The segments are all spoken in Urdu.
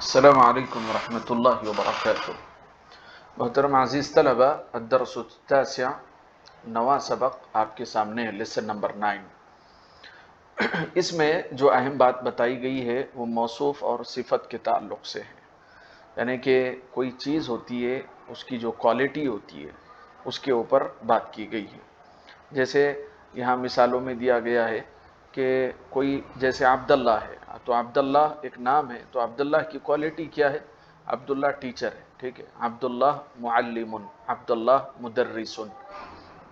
السلام علیکم ورحمۃ اللہ وبرکاتہ۔ محترم عزیز طلبہ، الدرس التاسع، نواں سبق آپ کے سامنے ہے، لیسن نمبر 9۔ اس میں جو اہم بات بتائی گئی ہے وہ موصوف اور صفت کے تعلق سے ہے، یعنی کہ کوئی چیز ہوتی ہے، اس کی جو کوالٹی ہوتی ہے اس کے اوپر بات کی گئی ہے۔ جیسے یہاں مثالوں میں دیا گیا ہے کہ کوئی جیسے عبداللہ ہے، تو عبداللہ ایک نام ہے، تو عبداللہ کی کوالٹی کیا ہے؟ عبداللہ ٹیچر ہے، ٹھیک ہے، عبداللہ معلم، عبداللہ مدرس،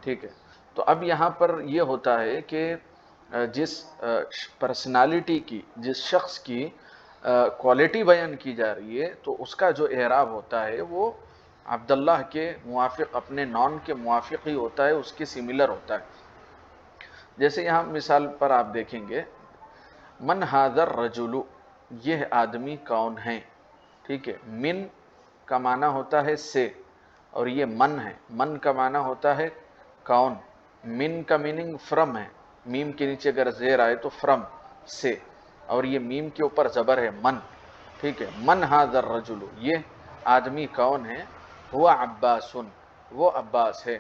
ٹھیک ہے۔ تو اب یہاں پر یہ ہوتا ہے کہ جس پرسنالٹی کی، جس شخص کی کوالٹی بیان کی جا رہی ہے تو اس کا جو اعراب ہوتا ہے وہ عبداللہ کے موافق، اپنے نون کے موافق ہی ہوتا ہے، اس کے سملر ہوتا ہے۔ جیسے یہاں مثال پر آپ دیکھیں گے، من ھذا الرجل، یہ آدمی کون ہے، ٹھیک ہے۔ من کا معنی ہوتا ہے سے، اور یہ من ہے، من کا معنی ہوتا ہے کون۔ من کا میننگ فرم ہے، میم کے نیچے اگر زیر آئے تو فرم، سے، اور یہ میم کے اوپر زبر ہے، من، ٹھیک ہے۔ من ھذا الرجل، یہ آدمی کون ہے، ہوا عباس، وہ عباس ہے۔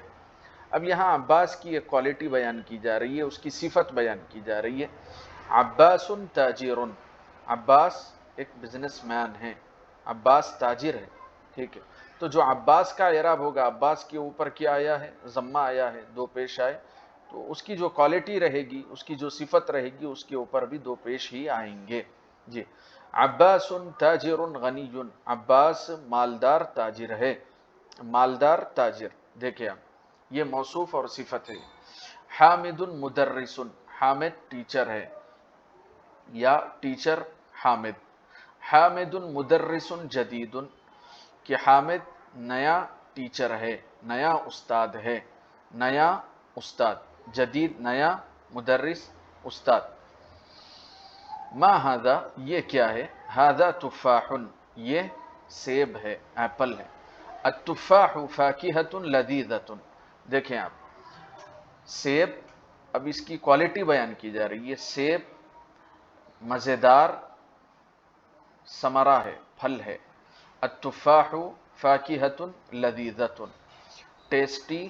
اب یہاں عباس کی ایک کوالٹی بیان کی جا رہی ہے، اس کی صفت بیان کی جا رہی ہے۔ عباس تاجر، عباس ایک بزنس مین ہے، عباس تاجر ہے، ٹھیک ہے۔ تو جو عباس کا اعراب ہوگا، عباس کے اوپر کیا آیا ہے؟ ضمہ آیا ہے، دو پیش آئے، تو اس کی جو کوالٹی رہے گی، اس کی جو صفت رہے گی، اس کے اوپر بھی دو پیش ہی آئیں گے۔ جی، عباس تاجر غنی، عباس مالدار تاجر ہے، مالدار تاجر، دیکھیں آپ، یہ موصوف اور صفت ہے۔ حامد مدرس، حامد ٹیچر ہے، یا ٹیچر حامد۔ حامد مدرس جدید، کہ حامد نیا ٹیچر ہے، نیا استاد ہے، نیا استاد، جدید نیا، مدرس استاد۔ ما ھذا، یہ کیا ہے؟ ھذا تفاح، یہ سیب ہے، ایپل ہے۔ التفاح فاکہۃ لذیذۃ، دیکھیں آپ، سیب، اب اس کی کوالٹی بیان کی جا رہی ہے، سیب مزیدار ثمرہ ہے، پھل ہے۔ التفاح فاکہۃ لذیذۃ، ٹیسٹی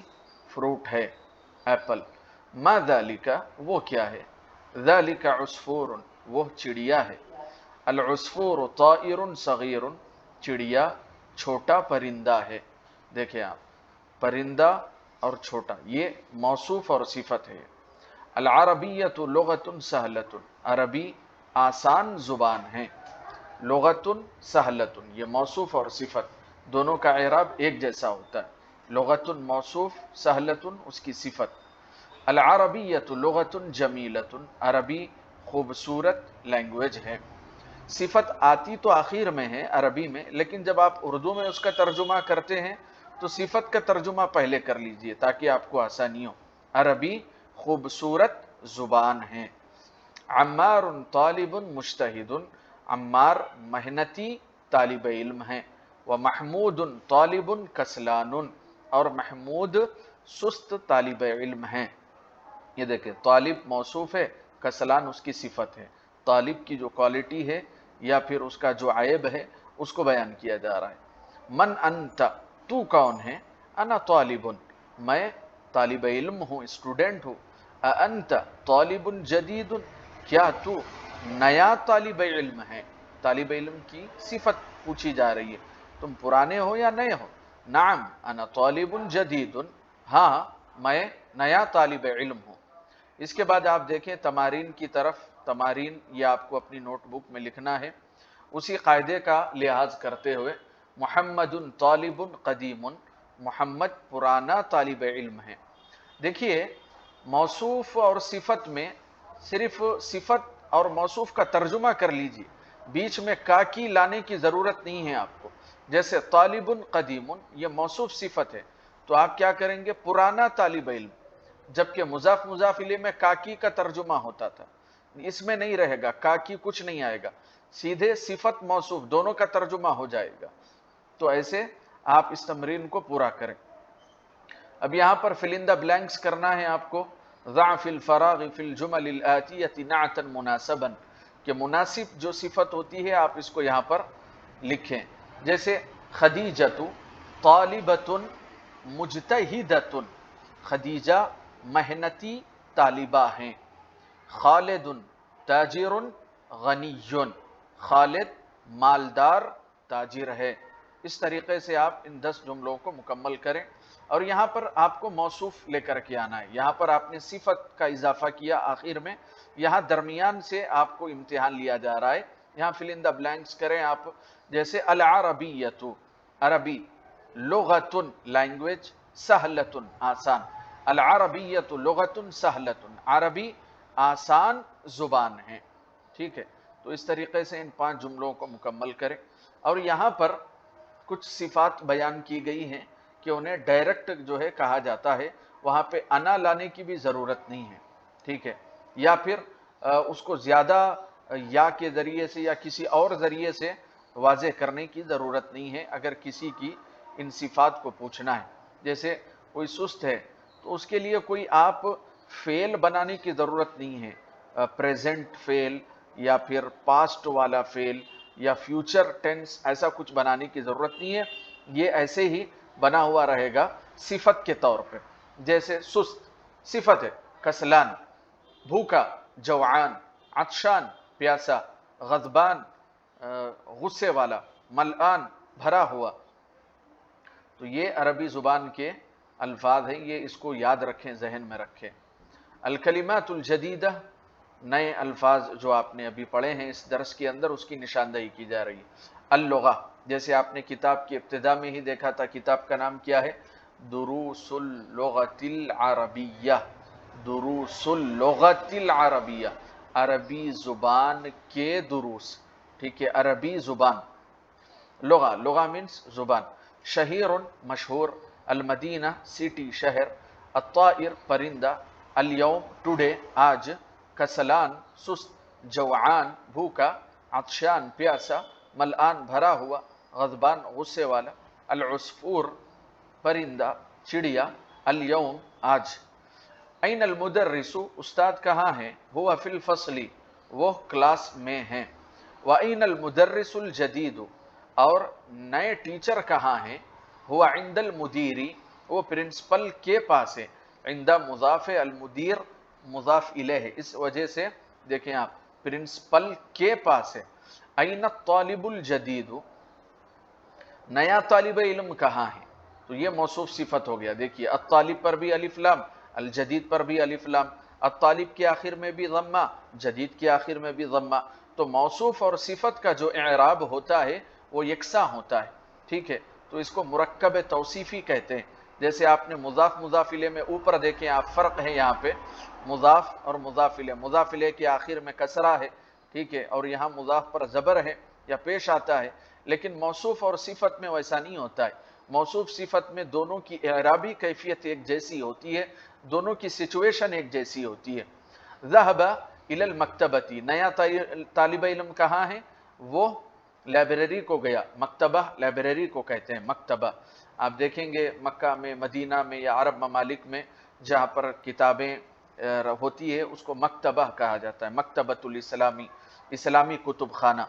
فروٹ ہے، ایپل۔ ما ذالک، وہ کیا ہے؟ ذالک عصفور، وہ چڑیا ہے۔ العصفور طائر صغیر، چڑیا چھوٹا پرندہ ہے، دیکھیں آپ، پرندہ اور چھوٹا، یہ موصوف اور صفت ہے۔ العربیۃ لغۃ سہلۃ، عربی آسان زبان ہے۔ لغۃ سہلۃ، یہ موصوف اور صفت دونوں کا اعراب ایک جیسا ہوتا ہے، لغۃ موصوف، سہلۃ اس کی صفت۔ العربیۃ لغۃ جمیلۃ، عربی خوبصورت لینگویج ہے۔ صفت آتی تو آخر میں ہے عربی میں، لیکن جب آپ اردو میں اس کا ترجمہ کرتے ہیں تو صفت کا ترجمہ پہلے کر لیجئے تاکہ آپ کو آسانی ہو۔ عربی خوبصورت زبان ہے۔ عمار طالب مجتہد، عمار محنتی طالب علم ہے۔ ومحمود طالب کسلان، اور محمود سست طالب علم ہے۔ یہ دیکھیں، طالب موصوف ہے، کسلان اس کی صفت ہے۔ طالب کی جو کوالٹی ہے یا پھر اس کا جو عیب ہے اس کو بیان کیا جا رہا ہے۔ من انت، تو کون ہے؟ انا طالب، میں طالب علم ہوں، اسٹوڈنٹ ہوں۔ انت طالب جدید، کیا تو نیا طالب علم ہے؟ طالب علم کی صفت پوچھی جا رہی ہے، تم پرانے ہو یا نئے ہو؟ نعم انا طالب جدید، ہاں میں نیا طالب علم ہوں۔ اس کے بعد آپ دیکھیں تمارین کی طرف، تمارین یہ آپ کو اپنی نوٹ بک میں لکھنا ہے، اسی قاعدے کا لحاظ کرتے ہوئے۔ محمد طالب قدیم، محمد پرانا طالب علم ہے۔ دیکھیے، موصوف اور صفت میں صرف صفت اور موصوف کا ترجمہ کر لیجئے، بیچ میں کا کی لانے کی ضرورت نہیں ہے آپ کو۔ جیسے طالب قدیم، یہ موصوف صفت ہے، تو آپ کیا کریں گے؟ پرانا طالب علم، جبکہ مضاف مضاف الیہ میں کاکی کا ترجمہ ہوتا تھا، اس میں نہیں رہے گا، کاکی کچھ نہیں آئے گا، سیدھے صفت موصوف دونوں کا ترجمہ ہو جائے گا۔ تو ایسے آپ اس تمرین کو پورا کریں۔ اب یہاں پر فل ان دا بلینکس کرنا ہے آپ کو۔ ضع فی الفراغ فی الجمل الآتیۃ نعتا مناسبا، کہ مناسب جو صفت ہوتی ہے آپ اس کو یہاں پر لکھیں. جیسے خدیجۃ طالبۃ مجتہدۃ، خدیجہ محنتی طالبہ ہیں. خالد تاجر غنی، خالد مالدار تاجر ہے. اس طریقے سے آپ ان 10 جملوں کو مکمل کریں. اور یہاں پر آپ کو موصوف لے کر کے آنا ہے. یہاں پر آپ نے صفت کا اضافہ کیا آخر میں، یہاں درمیان سے آپ کو امتحان لیا جا رہا ہے. یہاں فل ان دا بلینکس کریں آپ. جیسے العربیۃ عربی، لغۃ لینگویج، سہلۃ آسان. العربیۃ لغۃ سہلۃ، عربی آسان زبان ہے. ٹھیک ہے، تو اس طریقے سے ان 5 جملوں کو مکمل کریں. اور یہاں پر کچھ صفات بیان کی گئی ہیں کہ انہیں ڈائریکٹ جو ہے کہا جاتا ہے، وہاں پہ انا لانے کی بھی ضرورت نہیں ہے. ٹھیک ہے، یا پھر اس کو زیادہ یا کے ذریعے سے یا کسی اور ذریعے سے واضح کرنے کی ضرورت نہیں ہے اگر کسی کی ان صفات کو پوچھنا ہے. جیسے کوئی سست ہے تو اس کے لیے کوئی آپ فعل بنانے کی ضرورت نہیں ہے، پریزنٹ فعل یا پھر پاسٹ والا فعل یا فیوچر ٹینس، ایسا کچھ بنانے کی ضرورت نہیں ہے. یہ ایسے ہی بنا ہوا رہے گا صفت کے طور پہ. جیسے سست صفت ہے، کسلان بھوکا، جوعان عطشان پیاسا، غضبان غصے والا، ملآن بھرا ہوا. تو یہ عربی زبان کے الفاظ ہیں، یہ اس کو یاد رکھیں، ذہن میں رکھیں. الکلمات الجدیدہ، نئے الفاظ جو آپ نے ابھی پڑھے ہیں اس درس کے اندر، اس کی نشاندہی کی جا رہی ہے. اللغہ، جیسے آپ نے کتاب کی ابتدا میں ہی دیکھا تھا، کتاب کا نام کیا ہے؟ دروس اللغۃ العربیہ. دروس اللغۃ العربیہ، عربی زبان کے دروس. ٹھیک ہے، عربی زبان. لغہ، لغہ مینس زبان. شہیر مشہور، المدینہ سٹی شہر، الطائر پرندہ، الیوم ٹوڈے آج، کسلان سست، جوعان بھوکا، عطشان پیاسا، ملآن بھرا ہوا، غضبان غصے والا، العصفور پرندہ چڑیا، الیوم آج. این المدرس، استاد کہاں ہیں؟ هو فی الفصل، وہ کلاس میں ہیں. وَأَيْنَ الْمُدَرِّسُ الْجَدِيدُ، اور نئے ٹیچر کہاں ہیں؟ هو عند المدیر، وہ پرنسپل کے پاس ہے. عند مضاف، المدیر مضاف الیہ، اس وجہ سے دیکھیں آپ پرنسپل کے پاس ہے. این الطالب الجدید، نیا طالب علم کہاں ہے؟ تو یہ موصوف صفت ہو گیا. دیکھیے الطالب پر بھی الف لام، الجدید پر بھی الف لام، الطالب کے آخر میں بھی ضمہ، جدید کے آخر میں بھی ضمہ. تو موصوف اور صفت کا جو اعراب ہوتا ہے وہ یکساں ہوتا ہے. ٹھیک ہے، تو اس کو مرکب توصیفی کہتے ہیں. جیسے آپ نے مضاف مضاف الیہ میں اوپر دیکھیں آپ، فرق ہے یہاں پہ مضاف اور مضاف الیہ. مضاف الیہ کے آخر میں کسرہ ہے، ٹھیک ہے، اور یہاں مضاف پر زبر ہے یا پیش آتا ہے. لیکن موصوف اور صفت میں ویسا نہیں ہوتا ہے. موصوف صفت میں دونوں کی اعرابی کیفیت ایک جیسی ہوتی ہے، دونوں کی سچویشن ایک جیسی ہوتی ہے. ذهب الى المکتبۃ، نیا طالب علم کہاں ہے؟ وہ لائبریری کو گیا. مکتبہ لائبریری کو کہتے ہیں، مکتبہ. آپ دیکھیں گے مکہ میں، مدینہ میں یا عرب ممالک میں جہاں پر کتابیں ہوتی ہے اس کو مکتبہ کہا جاتا ہے، مکتبۃ الاسلامی، اسلامی کتب خانہ.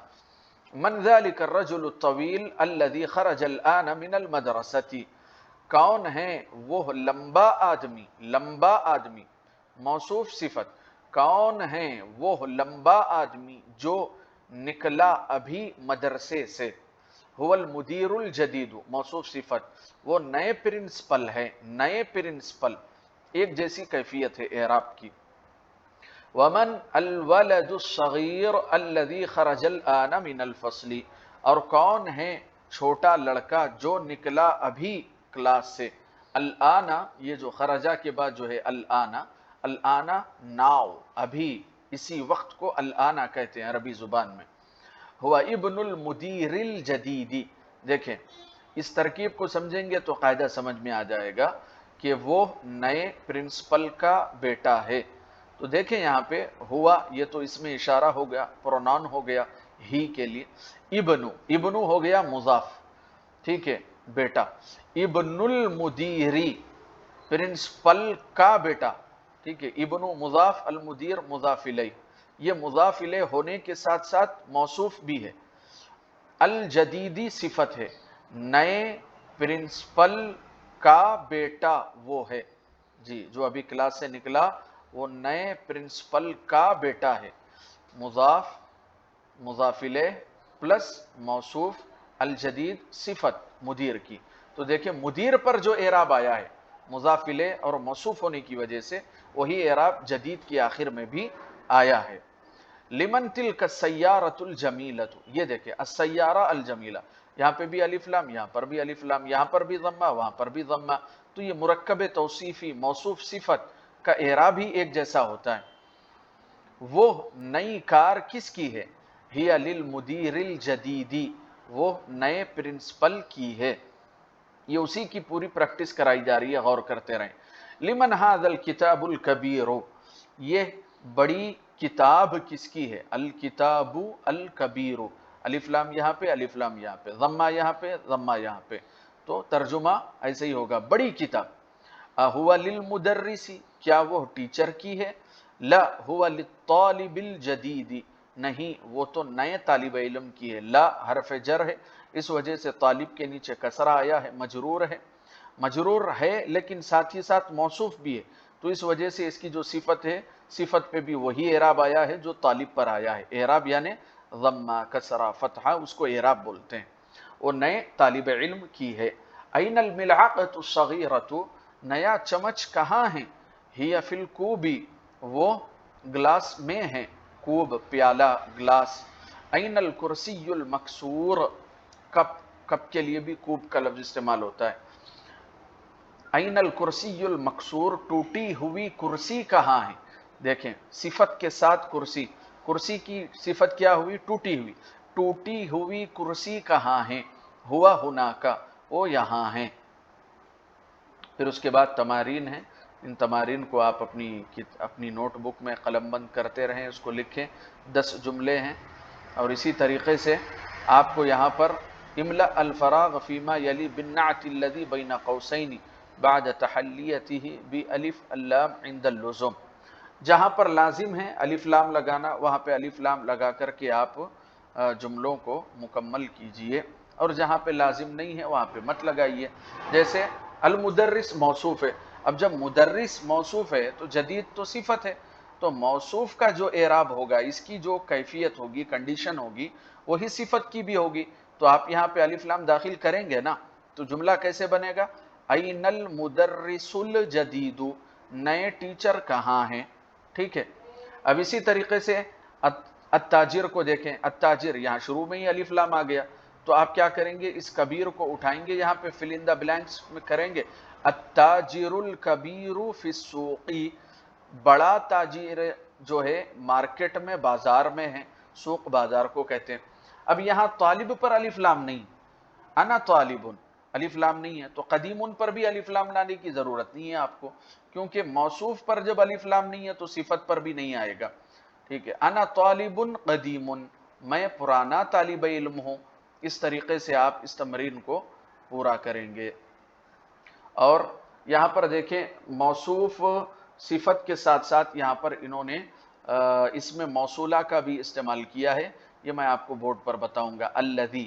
من ذلك الرجل الطویل الذي خرج الآن من المدرسة، کون ہے وہ لمبا آدمی، لمبا آدمی موصوف صفت. کون ہے وہ لمبا آدمی جو نکلا ابھی مدرسے سے؟ هو المدیر الجدید، موصوف صفت، وہ نئے پرنسپل ہے، نئے پرنسپل. ایک جیسی کیفیت ہے اعراب کی. ومن الولد الصغیر الذي خرج الآن من الفصل، اور کون ہے چھوٹا لڑکا جو نکلا ابھی کلاس سے. الآن، یہ جو خرجہ کے بعد جو ہے الآن، الآن ناؤ، ابھی، اسی وقت کو الآن کہتے ہیں عربی زبان میں. ہوا ابن المدیر الجدید. دیکھیں اس ترکیب کو سمجھیں گے تو قاعدہ سمجھ میں آ جائے گا کہ وہ نئے پرنسپل کا بیٹا ہے. تو دیکھیں یہاں پہ ہوا، یہ تو اس میں اشارہ ہو گیا، پرونان ہو گیا ہی کے لیے. ابنو، ابنو ہو گیا مضاف، ٹھیک ہے، بیٹا. ابن المدیری، پرنسپل کا بیٹا، ٹھیک ہے. ابنو مضاف، المدیر مضاف الیہ. یہ مضاف الیہ ہونے کے ساتھ ساتھ موصوف بھی ہے. الجدیدی صفت ہے، نئے پرنسپل کا بیٹا وہ ہے، جی جو ابھی کلاس سے نکلا وہ نئے پرنسپل کا بیٹا ہے، مضاف مضاف الیہ پلس موصوف، الجدید صفت مدیر کی۔ تو دیکھیں مدیر پر جو اعراب آیا ہے مضاف الیہ اور موصوف ہونے کی وجہ سے وہی اعراب جدید کی آخر میں بھی آیا ہے۔ لمن تلک السیارۃ الجمیلۃ، یہ دیکھیں السیارہ الجمیلہ، یہاں پہ بھی الف لام، یہاں پر بھی الف لام، یہاں پر بھی ضمہ، وہاں پر بھی ضمہ، تو یہ مرکب توصیفی موصوف صفت کا اعراب ہی ایک جیسا ہوتا ہے۔ وہ نئی کار کس کی ہے؟ ہی للمدیر الجدیدی، وہ نئے پرنسپل کی ہے۔ یہ اسی کی پوری پریکٹس کرائی جا رہی ہے، غور کرتے رہیں۔ لمن ھذا الکتاب الکبیر، یہ بڑی کتاب کس کی ہے؟ الکتاب الکبیر، الف لام یہاں پہ، الف لام یہاں پہ، ضمہ یہاں پہ، ضمہ یہاں پہ، تو ترجمہ ایسے ہی ہوگا، بڑی کتاب۔ اہو للمدرس، کیا وہ ٹیچر کی ہے؟ لا هو للطالب الجدید، نہیں وہ تو نئے طالب علم کی ہے۔ لا حرف جر ہے، اس وجہ سے طالب کے نیچے کسرہ آیا ہے، مجرور ہے، مجرور ہے لیکن ساتھ ہی ساتھ موصوف بھی ہے، تو اس وجہ سے اس کی جو صفت ہے صفت پہ بھی وہی اعراب آیا ہے جو طالب پر آیا ہے۔ اعراب یعنی ضمہ کسرہ فتحہ، اس کو اعراب بولتے ہیں، وہ نئے طالب علم کی ہے۔ این الملعقۃ الصغیرۃ، نیا چمچ کہاں ہے؟ ہی فی الکوب، وہ گلاس میں ہے، کوب پیالہ گلاس۔ این الکرسی المکسور، کپ، کپ کے لیے بھی کوب کا لفظ استعمال ہوتا ہے۔ این الکرسی المکسور، ٹوٹی ہوئی کرسی کہاں ہے؟ دیکھیں صفت کے ساتھ کرسی، کرسی کی صفت کیا ہوئی؟ ٹوٹی ہوئی، ٹوٹی ہوئی کرسی کہاں ہے؟ ہوا ہناکا، وہ یہاں ہے۔ پھر اس کے بعد تمارین ہیں، ان تمارین کو آپ اپنی نوٹ بک میں قلم بند کرتے رہیں، اس کو لکھیں، 10 جملے ہیں، اور اسی طریقے سے آپ کو یہاں پر املأ الفراغ فیما یلی بالنعت الذی بین قوسین بعد تحلیتہ بألف اللام عند اللزوم، جہاں پر لازم ہے الف لام لگانا وہاں پہ الف لام لگا کر کے آپ جملوں کو مکمل کیجئے، اور جہاں پہ لازم نہیں ہے وہاں پہ مت لگائیے۔ جیسے المدرس موصوف ہے، اب جب مدرس موصوف ہے تو جدید تو صفت ہے، تو موصوف کا جو اعراب ہوگا، اس کی جو کیفیت ہوگی، کنڈیشن ہوگی، وہی صفت کی بھی ہوگی، تو آپ یہاں پہ الف لام داخل کریں گے نا، تو جملہ کیسے بنے گا؟ این المدرس الجدید، نئے ٹیچر کہاں ہیں، ٹھیک ہے۔ اب اسی طریقے سے التاجر کو دیکھیں، التاجر یہاں شروع میں ہی الف لام آ گیا، تو آپ کیا کریں گے؟ اس کبیر کو اٹھائیں گے، یہاں پہ فل ان دا بلینکس میں کریں گے، التاجر الکبیر فی السوق، بڑا تاجر جو ہے مارکیٹ میں، بازار میں ہے، سوق بازار کو کہتے ہیں۔ اب یہاں طالب پر الف لام نہیں، انا طالب الف لام نہیں ہے، تو قدیم پر بھی الف لام لانے کی ضرورت نہیں ہے آپ کو، کیونکہ موصوف پر جب الف لام نہیں ہے تو صفت پر بھی نہیں آئے گا، ٹھیک ہے۔ انا طالب قدیم، میں پرانا طالب علم ہوں۔ اس طریقے سے آپ اس تمرین کو پورا کریں گے۔ اور یہاں پر دیکھیں موصوف صفت کے ساتھ ساتھ یہاں پر انہوں نے اس میں موصولہ کا بھی استعمال کیا ہے، یہ میں آپ کو بورڈ پر بتاؤں گا، الذی،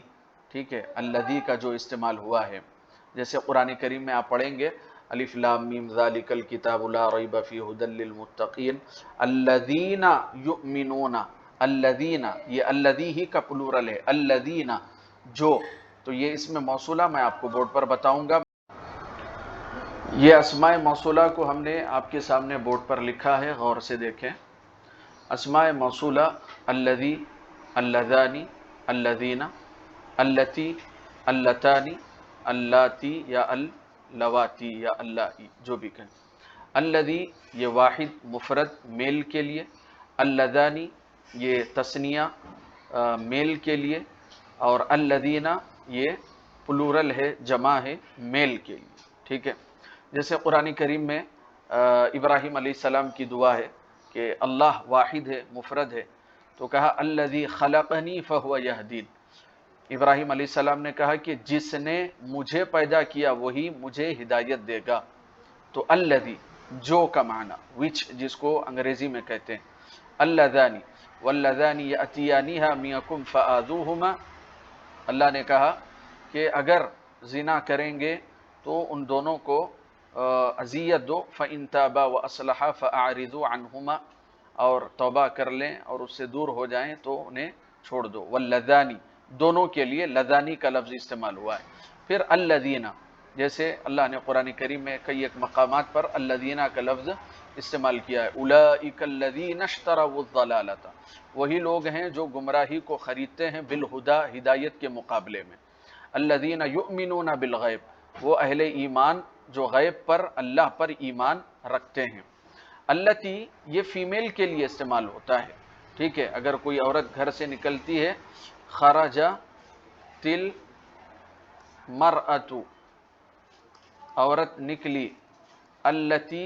ٹھیک ہے، الذی کا جو استعمال ہوا ہے، جیسے قرآن کریم میں آپ پڑھیں گے الف لام میم ذالک الکتاب لا ریب فیہ ھدی للمتقین، الذین یؤمنون، الذین، یہ الذی ہی کا پلورل ہے، الذین جو، تو یہ اس میں موصولہ میں آپ کو بورڈ پر بتاؤں گا۔ یہ اسماء موصولہ کو ہم نے آپ کے سامنے بورڈ پر لکھا ہے، غور سے دیکھیں۔ اسماء موصولہ الذی، اللذانی، الذین، اللتی، اللتانی، اللاتی یا اللواتی یا اللائی، جو بھی کہیں۔ الذی یہ واحد مفرد میل کے لیے، اللذانی یہ تثنیہ میل کے لیے، اور الذین یہ پلورل ہے، جمع ہے میل کے لیے، ٹھیک ہے۔ جیسے قرآن کریم میں ابراہیم علیہ السلام کی دعا ہے کہ اللہ واحد ہے، مفرد ہے، تو کہا الذی خلقنی فہو یہدین، ابراہیم علیہ السلام نے کہا کہ جس نے مجھے پیدا کیا وہی مجھے ہدایت دے گا، تو الذی جو کا معنی، وچ جس کو انگریزی میں کہتے ہیں، اللذانی واللذانی یأتیانیہا منکم فآذوہما، اللہ نے کہا کہ اگر زنا کریں گے تو ان دونوں کو اذیت دو، فَإِن تَابَا وَأَصْلَحَا فَأَعْرِضُوا عَنْهُمَا، اور توبہ کر لیں اور اس سے دور ہو جائیں تو انہیں چھوڑ دو. واللذانی، دونوں کے لیے لذانی کا لفظ استعمال ہوا ہے. پھر الذین، جیسے اللہ نے قرآن کریم میں کئی ایک مقامات پر الذین کا لفظ استعمال کیا ہے. اولئک الذین اشتروا الضلالۃ، وہی لوگ ہیں جو گمراہی کو خریدتے ہیں بالہدا، ہدایت کے مقابلے میں. الذین یؤمنون بالغیب، وہ اہل ایمان جو غیب پر، اللہ پر ایمان رکھتے ہیں. التی، یہ فیمیل کے لیے استعمال ہوتا ہے، ٹھیک ہے. اگر کوئی عورت گھر سے نکلتی ہے، خرج تل مرأۃ، عورت نکلی، التی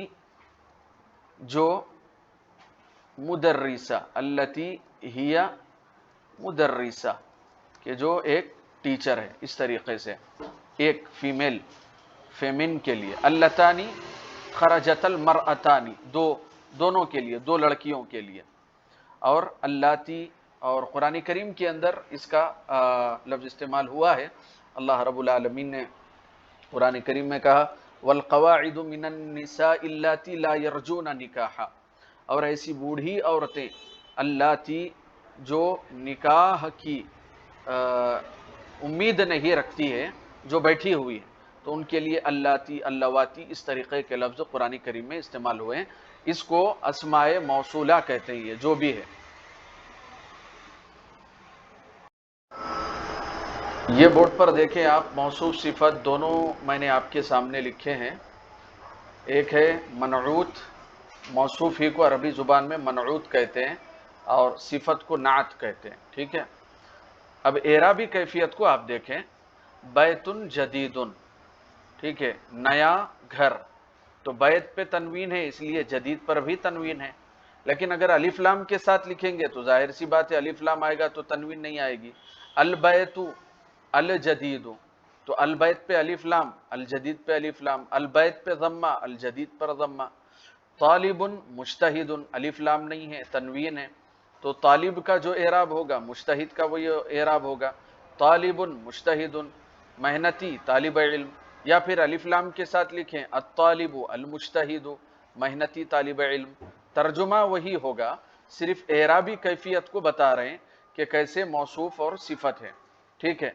جو مدرسہ، التی ہی مدرسہ، کہ جو ایک ٹیچر ہے. اس طریقے سے ایک فیمیل، فیمن کے لیے. اللتانی خرجت المرأتانی، دونوں کے لیے، دو لڑکیوں کے لیے. اور اللاتی، اور قرآن کریم کے اندر اس کا لفظ استعمال ہوا ہے. اللہ رب العالمین نے قرآن کریم میں کہا والقواعد من النساء اللاتی لا یرجون نکاحا، اور ایسی بوڑھی عورتیں اللاتی جو نکاح کی امید نہیں رکھتی ہے، جو بیٹھی ہوئی ہے، تو ان کے لیے اللاتی، اللواتی، اس طریقے کے لفظ قرآن کریم میں استعمال ہوئے ہیں. اس کو اسماء موصولہ کہتے ہیں. یہ جو بھی ہے، یہ بورڈ پر دیکھیں آپ، موصوف صفت دونوں میں نے آپ کے سامنے لکھے ہیں. ایک ہے منعوت، موصوف ہی کو عربی زبان میں منعوت کہتے ہیں، اور صفت کو نعت کہتے ہیں، ٹھیک ہے. اب اعرابی کیفیت کو آپ دیکھیں. بیت جدید، ٹھیک ہے، نیا گھر. تو بیت پہ تنوین ہے، اس لیے جدید پر بھی تنوین ہے. لیکن اگر الف لام کے ساتھ لکھیں گے تو ظاہر سی بات ہے الف لام آئے گا تو تنوین نہیں آئے گی. البیت الجدید، تو البیت پہ الف لام، الجدید پہ الف لام، البیت پہ ضمہ، الجدید پر ضمہ. طالب مجتہد، الف لام نہیں ہے، تنوین ہے، تو طالب کا جو اعراب ہوگا مجتہد کا وہی اعراب ہوگا. طالب مجتہد، محنتی، طالب علم. یا پھر الف لام کے ساتھ لکھیں الطالب المجتہد، محنتی طالب علم. ترجمہ وہی ہوگا، صرف اعرابی کیفیت کو بتا رہے ہیں کہ کیسے موصوف اور صفت ہے، ٹھیک ہے.